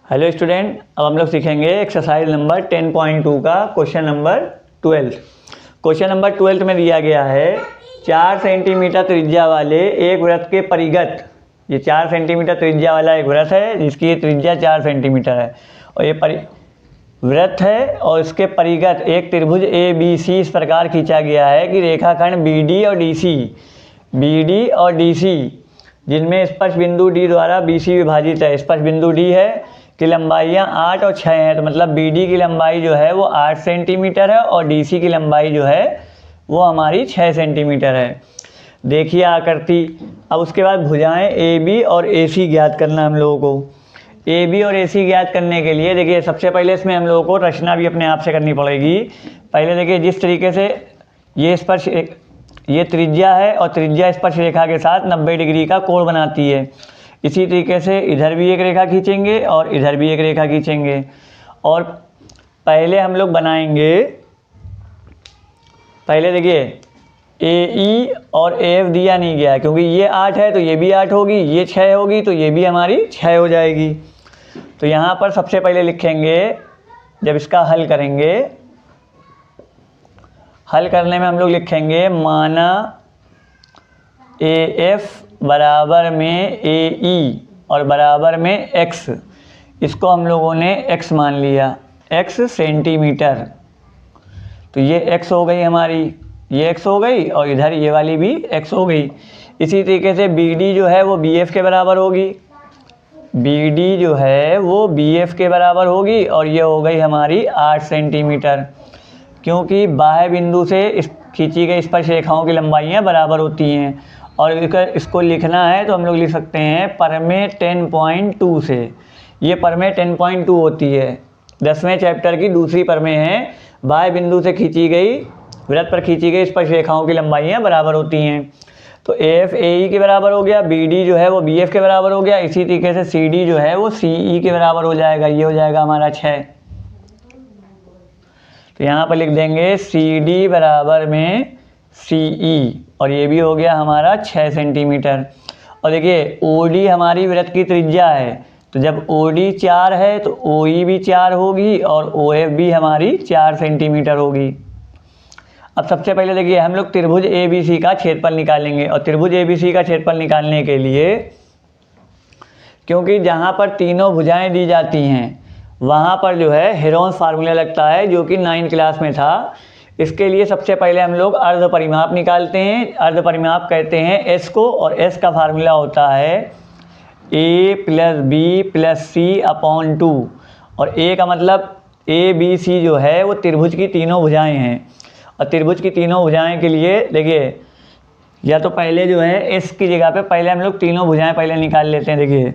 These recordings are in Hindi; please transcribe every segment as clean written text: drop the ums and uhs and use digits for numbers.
हेलो स्टूडेंट, अब हम लोग सीखेंगे एक्सरसाइज नंबर 10.2 का क्वेश्चन नंबर 12। क्वेश्चन नंबर 12 में दिया गया है 4 सेंटीमीटर त्रिज्या वाले एक वृत्त के परिगत। ये 4 सेंटीमीटर त्रिज्या वाला एक वृत्त है जिसकी त्रिज्या 4 सेंटीमीटर है और ये वृत्त है और इसके परिगत एक त्रिभुज ABC इस प्रकार खींचा गया है कि रेखाखंड BD और DC जिनमें स्पर्श बिंदु D द्वारा BC विभाजित है। स्पर्श बिंदु D है की लंबाइयाँ 8 और 6 हैं, तो मतलब BD की लंबाई जो है वो 8 सेंटीमीटर है और DC की लंबाई जो है वो हमारी 6 सेंटीमीटर है। देखिए आकृति। अब उसके बाद भुजाएं AB और AC ज्ञात करना हम लोगों को। AB और AC ज्ञात करने के लिए देखिए सबसे पहले इसमें हम लोगों को रचना भी अपने आप से करनी पड़ेगी। पहले देखिए जिस तरीके से ये त्रिज्या है और त्रिज्या स्पर्श रेखा के साथ 90 डिग्री का कोण बनाती है, इसी तरीके से इधर भी एक रेखा खींचेंगे और इधर भी एक रेखा खींचेंगे। और पहले हम लोग बनाएंगे, पहले देखिए AE और AF दिया नहीं गया है क्योंकि ये 8 है तो ये भी 8 होगी, ये 6 होगी तो ये भी हमारी 6 हो जाएगी। तो यहाँ पर सबसे पहले लिखेंगे, जब इसका हल करेंगे, हल करने में हम लोग लिखेंगे माना AF बराबर में AE और बराबर में x। इसको हम लोगों ने x मान लिया, x सेंटीमीटर। तो ये x हो गई हमारी, ये x हो गई और इधर ये वाली भी x हो गई। इसी तरीके से BD जो है वो BF के बराबर होगी, BD जो है वो BF के बराबर होगी और ये हो गई हमारी 8 सेंटीमीटर, क्योंकि बाह्य बिंदु से खींची गई स्पर्श रेखाओं की लंबाइयाँ बराबर होती हैं। और इसको लिखना है तो हम लोग लिख सकते हैं परमेय 10.2 से। ये परमेय 10.2 होती है, 10वें चैप्टर की दूसरी परमेय है। बाह्य बिंदु से खींची गई, वृत्त पर खींची गई स्पर्श रेखाओं की लंबाइयाँ बराबर होती हैं। तो AF AE के बराबर हो गया, BD जो है वो BF के बराबर हो गया, इसी तरीके से CD जो है वो CE के बराबर हो जाएगा। ये हो जाएगा हमारा 6। तो यहाँ पर लिख देंगे CD बराबर में CE और ये भी हो गया हमारा 6 सेंटीमीटर। और देखिए OD हमारी वृत्त की त्रिज्या है, तो जब OD 4 है तो OE भी 4 होगी और OF भी हमारी 4 सेंटीमीटर होगी। अब सबसे पहले देखिए हम लोग त्रिभुज ABC का क्षेत्रफल निकालेंगे। और त्रिभुज ABC का क्षेत्रफल निकालने के लिए, क्योंकि जहाँ पर तीनों भुजाएं दी जाती हैं वहाँ पर जो है हेरोन्स फार्मूला लगता है, जो कि 9th क्लास में था। इसके लिए सबसे पहले हम लोग अर्ध परिमाप निकालते हैं। अर्ध परिमाप कहते हैं S को, और S का फार्मूला होता है A + B + C अपॉन 2। और A का मतलब ABC जो है वो त्रिभुज की तीनों भुजाएं हैं। और त्रिभुज की तीनों भुजाएं के लिए देखिए, या तो पहले जो है S की जगह पे पहले हम लोग तीनों भुजाएं पहले निकाल लेते हैं। देखिए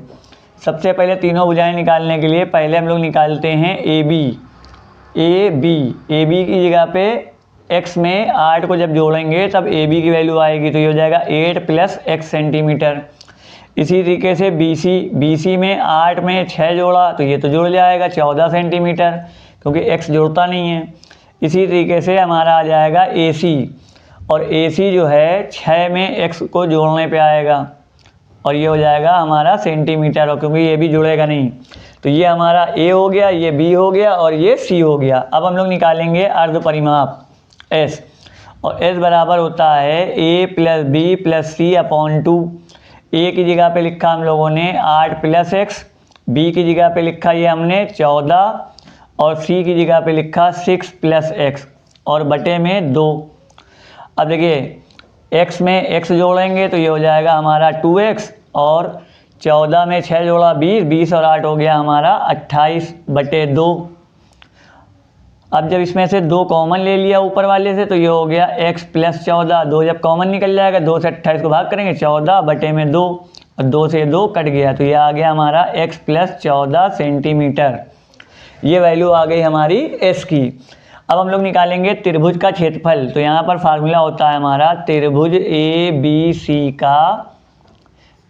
सबसे पहले तीनों भुजाएं निकालने के लिए पहले हम लोग निकालते हैं AB की जगह पे x में 8 को जब जोड़ेंगे तब AB की वैल्यू आएगी, तो ये हो जाएगा 8 + x सेंटीमीटर। इसी तरीके से BC में 8 में 6 जोड़ा तो ये तो जुड़ जाएगा 14 सेंटीमीटर, क्योंकि x जुड़ता नहीं है। इसी तरीके से हमारा आ जाएगा AC, और AC जो है 6 में x को जोड़ने पे आएगा और ये हो जाएगा हमारा सेंटीमीटर, और क्योंकि ये भी जुड़ेगा नहीं तो ये हमारा A हो गया, ये B हो गया और ये C हो गया। अब हम लोग निकालेंगे अर्ध परिमाप S, और S बराबर होता है A + B + C upon 2। A की जगह पे लिखा हम लोगों ने 8 + x, B की जगह पे लिखा ये हमने 14 और C की जगह पे लिखा 6 + x और बटे में 2। अब देखिए x में x जोड़ेंगे तो ये हो जाएगा हमारा 2x, और 14 में 6 जोड़ा 20 और 8 हो गया हमारा 28/2। अब जब इसमें से 2 कॉमन ले लिया ऊपर वाले से तो ये हो गया x + 14। 2 जब कॉमन निकल जाएगा, 2 से 28 को भाग करेंगे 14/2 और 2 से 2 कट गया, तो ये आ गया हमारा x + 14 सेंटीमीटर। ये वैल्यू आ गई हमारी S की। अब हम लोग निकालेंगे त्रिभुज का क्षेत्रफल। तो यहाँ पर फार्मूला होता है हमारा त्रिभुज ABC का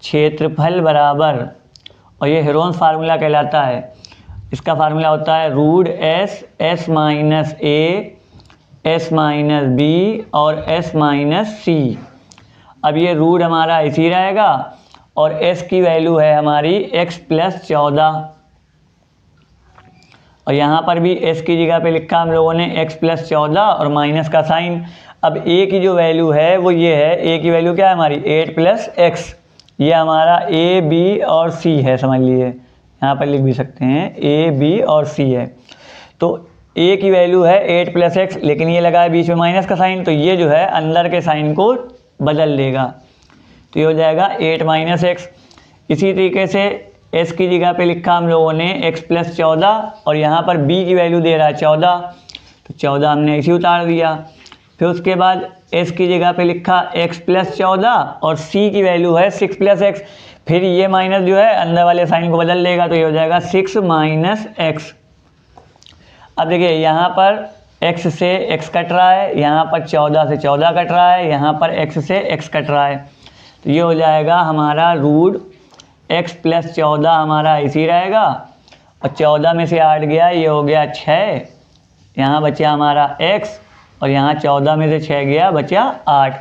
क्षेत्रफल बराबर, और ये हेरोन्स फार्मूला कहलाता है। इसका फार्मूला होता है √S S - A S - B और S - C। अब ये रूट हमारा इसी रहेगा और S की वैल्यू है हमारी x + 14। और यहाँ पर भी s की जगह पे लिखा हम लोगों ने x + 14 और माइनस का साइन। अब a की जो वैल्यू है वो ये है, a की वैल्यू क्या है हमारी 8 + x, ये हमारा a b और c है, समझ लिए, यहाँ पर लिख भी सकते हैं a b और c है। तो a की वैल्यू है 8 + x, लेकिन ये लगा है बीच में माइनस का साइन, तो ये जो है अंदर के साइन को बदल देगा, तो ये हो जाएगा 8 - x। इसी तरीके से s की जगह पे लिखा हम लोगों ने x + 14 और यहाँ पर b की वैल्यू दे रहा है 14, तो 14 हमने इसी उतार दिया। फिर उसके बाद s की जगह पे लिखा x + 14 और c की वैल्यू है 6 + x, फिर ये माइनस जो है अंदर वाले साइन को बदल देगा, तो ये हो जाएगा 6 - x। अब देखिए यहाँ पर x से x कट रहा है, यहाँ पर 14 से 14 कट रहा है, यहाँ पर x से x कट रहा है, तो ये हो जाएगा हमारा रूट x + 14 हमारा इसी रहेगा, और 14 में से 8 गया, ये हो गया 6, यहाँ बचा हमारा x, और यहाँ 14 में से 6 गया, बचा 8।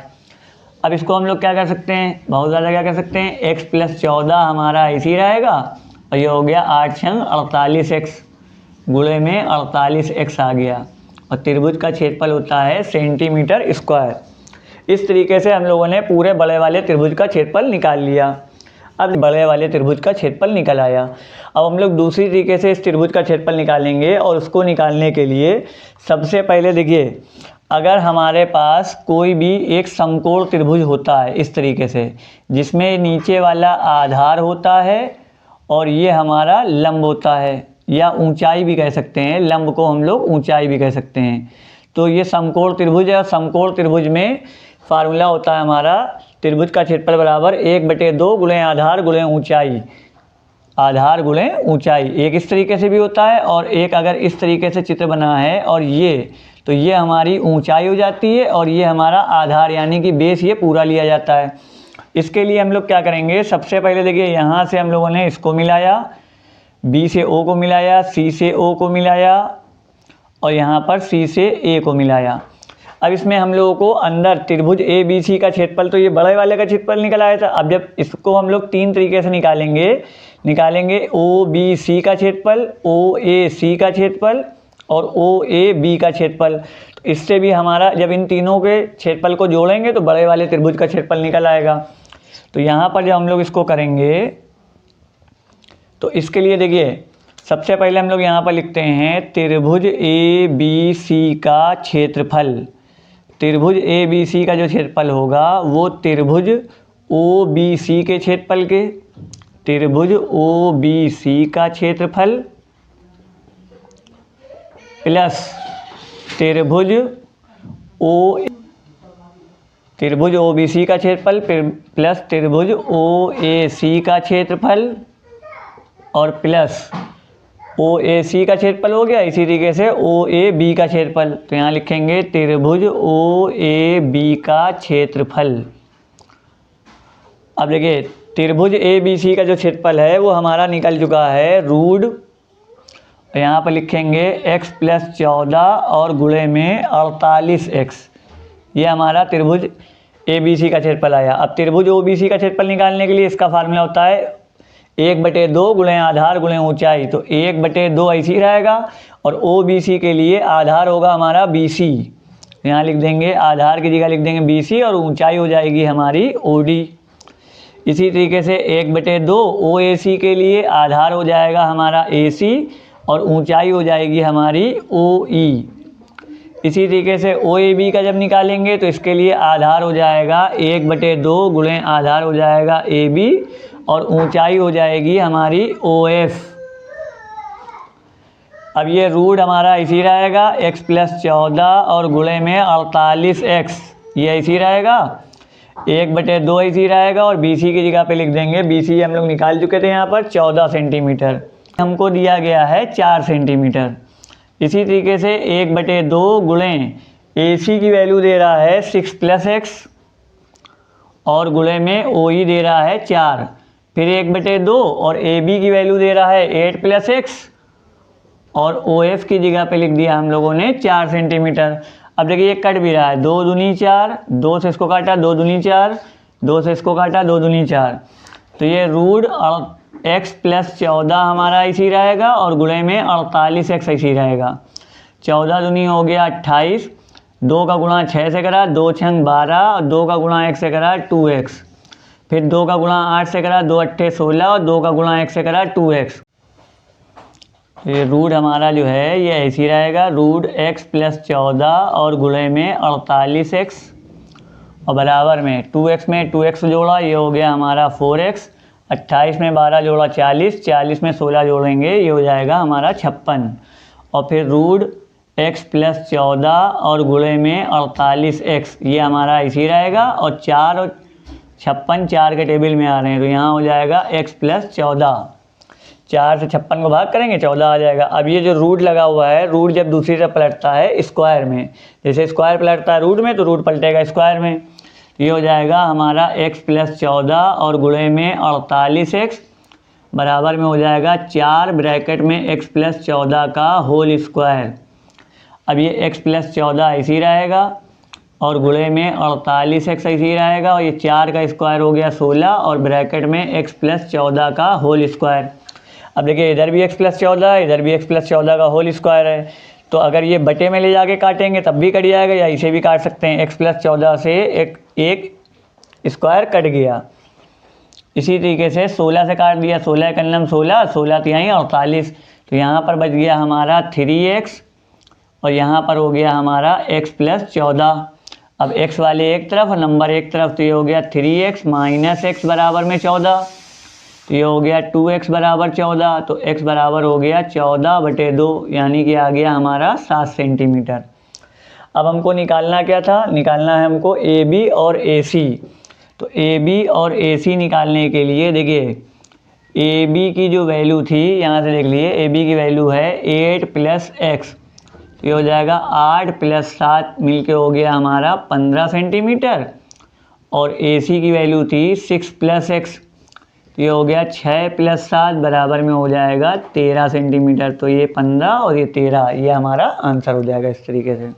अब इसको हम लोग क्या कर सकते हैं, बहुत ज़्यादा क्या कर सकते हैं, x + 14 हमारा इसी रहेगा, और ये हो गया 8 × 48x, गुणे में 48x आ गया, और त्रिभुज का क्षेत्रफल होता है सेंटीमीटर स्क्वायर। इस तरीके से हम लोगों ने पूरे बड़े वाले त्रिभुज का क्षेत्रफल निकाल लिया। अब बड़े वाले त्रिभुज का क्षेत्रफल निकल आया। अब हम लोग दूसरी तरीके से इस त्रिभुज का क्षेत्रफल निकालेंगे, और उसको निकालने के लिए सबसे पहले देखिए, अगर हमारे पास कोई भी एक समकोण त्रिभुज होता है इस तरीके से, जिसमें नीचे वाला आधार होता है और ये हमारा लंब होता है, या ऊंचाई भी कह सकते हैं, लंब को हम लोग ऊंचाई भी कह सकते हैं, तो ये समकोण त्रिभुज है। और समकोण त्रिभुज में फार्मूला होता है हमारा, त्रिभुज का क्षेत्रफल बराबर 1/2 गुणे आधार गुणे ऊंचाई, आधार गुणे ऊंचाई। एक इस तरीके से भी होता है, और एक अगर इस तरीके से चित्र बना है और ये, तो ये हमारी ऊंचाई हो जाती है, और ये हमारा आधार यानी कि बेस ये पूरा लिया जाता है। इसके लिए हम लोग क्या करेंगे, सबसे पहले देखिए यहाँ से हम लोगों ने इसको मिलाया, B से O को मिलाया, C से O को मिलाया, और यहाँ पर C से A को मिलाया। अब इसमें हम लोगों को अंदर त्रिभुज ABC का क्षेत्रफल, तो ये बड़े वाले का क्षेत्रफल निकल आया था। अब जब इसको हम लोग 3 तरीके से निकालेंगे OBC का क्षेत्रफल, OAC का क्षेत्रफल और OAB का क्षेत्रफल, तो इससे भी हमारा जब इन तीनों के क्षेत्रफल को जोड़ेंगे तो बड़े वाले त्रिभुज का क्षेत्रफल निकल आएगा। तो यहाँ पर जब हम लोग इसको करेंगे, तो इसके लिए देखिए सबसे पहले हम लोग यहाँ पर लिखते हैं त्रिभुज ABC का क्षेत्रफल। त्रिभुज ABC का जो क्षेत्रफल होगा वो त्रिभुज OBC के क्षेत्रफल के, त्रिभुज OBC का क्षेत्रफल प्लस त्रिभुज OBC का क्षेत्रफल प्लस त्रिभुज OAC का क्षेत्रफल और प्लस OAC का क्षेत्रफल हो गया। इसी तरीके से OAB का क्षेत्रफल, तो यहाँ लिखेंगे त्रिभुज OAB का क्षेत्रफल। अब देखिए त्रिभुज ABC का जो क्षेत्रफल है वो हमारा निकल चुका है रूट, यहाँ पर लिखेंगे x + 14 और गुणे में 48x, ये हमारा त्रिभुज ABC का क्षेत्रफल आया। अब त्रिभुज OBC का क्षेत्रफल निकालने के लिए इसका फार्मूला होता है 1/2 गुणे आधार गुणे ऊंचाई, तो 1/2 ऐसी रहेगा, और OBC के लिए आधार होगा हमारा BC, यहाँ लिख देंगे आधार की जगह लिख देंगे BC, और ऊंचाई हो जाएगी हमारी OD। इसी तरीके से 1/2 OAC के लिए आधार हो जाएगा हमारा AC, और ऊंचाई हो जाएगी हमारी OE। इसी तरीके से OAB का जब निकालेंगे तो इसके लिए आधार हो जाएगा 1/2 गुणे आधार हो जाएगा AB, और ऊंचाई हो जाएगी हमारी OF। अब ये रूट हमारा इसी रहेगा x + 14 और गुणे में 48x, ये इसी रहेगा, 1/2 इसी रहेगा, और BC की जगह पे लिख देंगे BC हम लोग निकाल चुके थे यहाँ पर 14 सेंटीमीटर, हमको दिया गया है 4 सेंटीमीटर। इसी तरीके से 1/2 गुणे AC की वैल्यू दे रहा है 6 + x, और गुणे में OE दे रहा है 4, फिर 1/2, और AB की वैल्यू दे रहा है 8 + x, और OF की जगह पे लिख दिया हम लोगों ने 4 सेंटीमीटर। अब देखिए ये कट भी रहा है, 2 दूनी 4, 2 से इसको काटा 2 दूनी 4, 2 से इसको काटा 2 दूनी 4, तो ये रूट x प्लस 14 हमारा इसी रहेगा और गुणे में 48x इसी रहेगा। 14 दूनी हो गया 28, 2 का गुणा 6 से करा 2 छंग 12 और 2 का गुणा 1 से करा 2x, फिर 2 का गुणा 8 से करा 2 अट्ठे 16 और 2 का गुणा 1 से करा 2x। ये रूट हमारा जो है ये ऐसी रहेगा, रूट x प्लस 14 और गुणे में 48x और बराबर में 2x में 2x जोड़ा, ये हो गया हमारा 4x, 28 में 12 जोड़ा 40, 40 में 16 जोड़ेंगे ये हो जाएगा हमारा 56 और फिर रूट x प्लस 14 और गुणे में 48x ये हमारा इसी रहेगा और 4 और 56 4 के टेबल में आ रहे हैं तो यहाँ हो जाएगा x प्लस 14, 4 से 56 को भाग करेंगे 14 आ जाएगा। अब ये जो रूट लगा हुआ है, रूट जब दूसरी तरफ पलटता है स्क्वायर में, जैसे स्क्वायर पलटता है रूट में तो रूट पलटेगा स्क्वायर में, ये हो जाएगा हमारा x प्लस 14 और गुणे में 48x बराबर में हो जाएगा 4 ब्रैकेट में x प्लस 14 का होल स्क्वायर। अब ये x प्लस 14 इसी रहेगा और गुणे में 48x इसी रहेगा और ये 4 का स्क्वायर हो गया 16 और ब्रैकेट में x प्लस 14 का होल स्क्वायर। अब देखिए इधर भी x प्लस 14 है, इधर भी x प्लस 14 का होल स्क्वायर है, तो अगर ये बटे में ले जाके काटेंगे तब भी कट जाएगा या इसे भी काट सकते हैं। x प्लस 14 से एक स्क्वायर कट गया। इसी तरीके से 16 से काट दिया, 16 का कलम 16, 16 तिहाई 48, तो यहाँ पर बच गया हमारा 3x और यहाँ पर हो गया हमारा x प्लस 14। अब x वाले एक तरफ और नंबर एक तरफ, तो ये हो गया 3x माइनस x बराबर में 14, तो ये हो गया 2x बराबर 14, तो x बराबर हो गया 14/2 यानी कि आ गया हमारा 7 सेंटीमीटर। अब हमको निकालना क्या था, निकालना है हमको AB और AC। तो AB और AC निकालने के लिए देखिए AB की जो वैल्यू थी यहाँ से देख लिए, AB की वैल्यू है 8 प्लस x, ये हो जाएगा 8 प्लस 7 मिल के हो गया हमारा 15 सेंटीमीटर और AC की वैल्यू थी 6 प्लस x, ये हो गया 6 प्लस 7 बराबर में हो जाएगा 13 सेंटीमीटर। तो ये 15 और ये 13, ये हमारा आंसर हो जाएगा इस तरीके से।